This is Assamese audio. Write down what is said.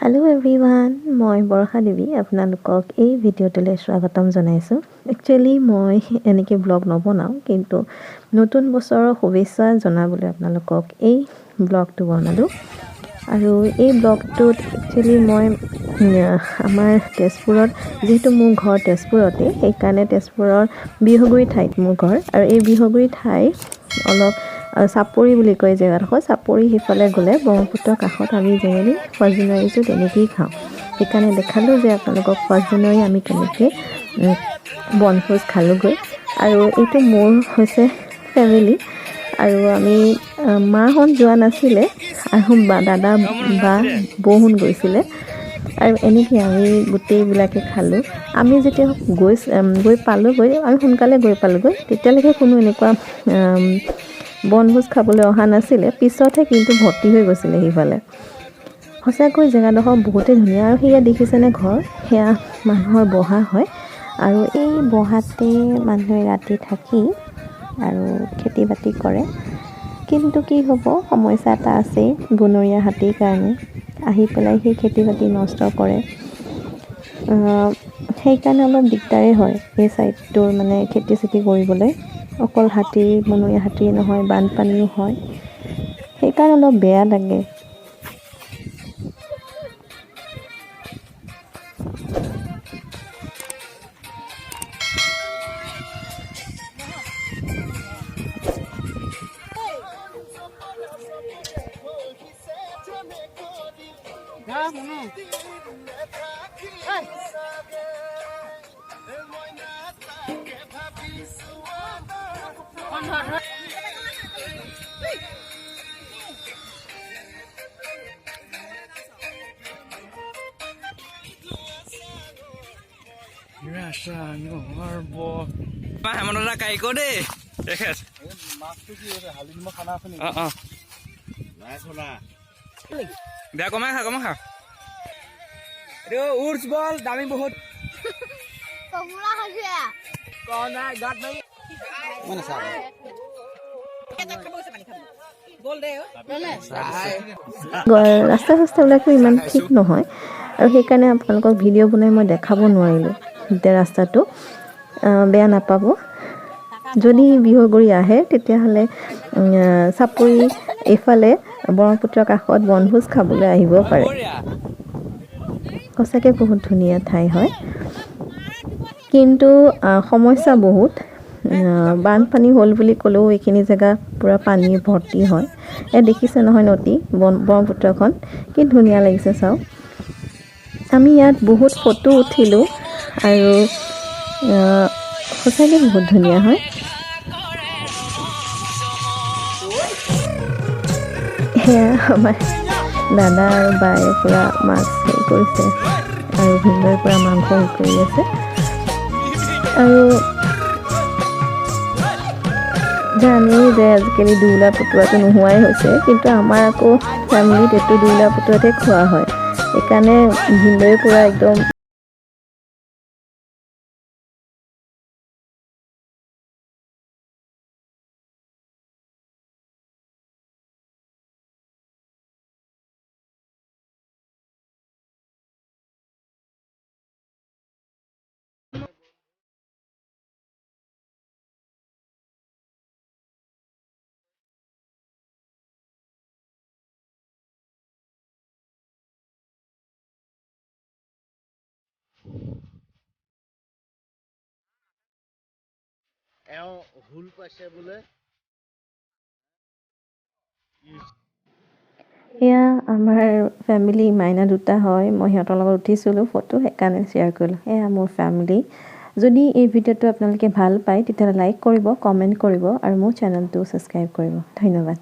Hello everyone, মই বৰষা দেৱী আপোনালোকক এই ভিডিঅ'টোলৈ স্বাগতম জনাইছোঁ। একচুৱেলি মই এনেকৈ ব্লগ নবনাওঁ, কিন্তু নতুন বছৰৰ শুভেচ্ছা জনাবলৈ আপোনালোকক এই ব্লগটো বনালোঁ। আৰু এই ব্লগটোত একচুৱেলি মই আমাৰ তেজপুৰত, যিহেতু মোৰ ঘৰ তেজপুৰতে, সেইকাৰণে তেজপুৰৰ বিহগুৰি ঠাইত মোৰ ঘৰ। আৰু এই বিহগুৰি ঠাই অলপ চাপৰি বুলি কয় জেগাডোখৰ। চাপৰি সিফালে গ'লে ব্ৰহ্মপুত্ৰৰ কাষত আমি জেনেৰেলি 1st জানুৱাৰীটো তেনেকৈয়ে খাওঁ। সেইকাৰণে দেখালোঁ যে আপোনালোকক 1st জানুৱাৰী আমি কেনেকৈ বনভোজ খালোঁগৈ। আৰু এইটো মোৰ হৈছে ফেমিলি, আৰু আমি মাহঁত যোৱা নাছিলে, আৰু দাদা বা বৌহঁত গৈছিলে। আৰু এনেকৈ আমি গোটেইবিলাকে খালোঁ। আমি যেতিয়া গৈ পালোঁগৈ, আমি সোনকালে গৈ পালোঁগৈ, তেতিয়ালৈকে কোনো এনেকুৱা বনভোজ খাবলৈ অহা নাছিলে। পিছতহে কিন্তু ভৰ্তি হৈ গৈছিলে সিফালে। সঁচাকৈ জেগাডোখৰ বহুতেই ধুনীয়া। আৰু সেয়া দেখিছেনে ঘৰ, সেয়া মানুহৰ বহা হয়। আৰু এই বহাতে মানুহে ৰাতি থাকি আৰু খেতি বাতি কৰে। কিন্তু কি হ'ব, সমস্যা এটা আছেই, বনৰীয়া হাতীৰ কাৰণে আহি পেলাই সেই খেতি বাতি নষ্ট কৰে। সেইকাৰণে অলপ দিগদাৰেই হয় এই ছাইডটোৰ মানে খেতি চেতি কৰিবলৈ। অকল হাতী, বনৰীয়া হাতী নহয়, বানপানীও হয়, সেইকাৰণে অলপ বেয়া লাগে। হেমন্তদা কাৰিক দেই তেখেত বেয়া কমাই খা এইটো উৰ্চ বল দামী বহুত ৰাস্তা চাস্তাবিলাকো ইমান ঠিক নহয়, আৰু সেইকাৰণে আপোনালোকক ভিডিঅ' বনাই মই দেখাব নোৱাৰিলোঁ এতিয়া ৰাস্তাটো। বেয়া নাপাব। যদি বিহগুৰি আহে তেতিয়াহ'লে চাপৰি এইফালে ব্ৰহ্মপুত্ৰৰ কাষত বনভোজ খাবলৈ আহিব পাৰে। সঁচাকৈ বহুত ধুনীয়া ঠাই হয়, কিন্তু সমস্যা বহুত। বানপানী হ'ল বুলি ক'লেও এইখিনি জেগা পূৰা পানী ভৰ্তি হয়। ইয়াত দেখিছে নহয় নদী, ব্ৰহ্মপুত্ৰখন কি ধুনীয়া লাগিছে চাওক। আমি ইয়াত বহুত ফটো উঠিলোঁ, আৰু সঁচাকৈ বহুত ধুনীয়া হয়। সেয়া আমাৰ দাদা আৰু বায়ে পূৰা মাছ হেৰি কৰিছে, আৰু ভিনদেউৰ পৰা মাংস হেৰি কৰি আছে। আৰু জানেই যে আজিকালি দুলা পুতোৱাটো নোহোৱাই হৈছে, কিন্তু আমাৰ আকৌ ফেমিলিত এইটো দুলা পুতোৱাতে খোৱা হয়। সেইকাৰণে ভিনদেউৰ পূৰা একদম ভুল পাইছে বোলে। এয়া আমাৰ ফেমিলি, মাইনা দুটা হয়। মই সিহঁতৰ লগত উঠিছিলোঁ ফটো, সেইকাৰণে শ্বেয়াৰ কৰিলোঁ। এয়া মোৰ ফেমিলি। যদি এই ভিডিঅ'টো আপোনালোকে ভাল পায় তেতিয়াহ'লে লাইক কৰিব, কমেণ্ট কৰিব, আৰু মোৰ চেনেলটো ছাবস্ক্ৰাইব কৰিব। ধন্যবাদ।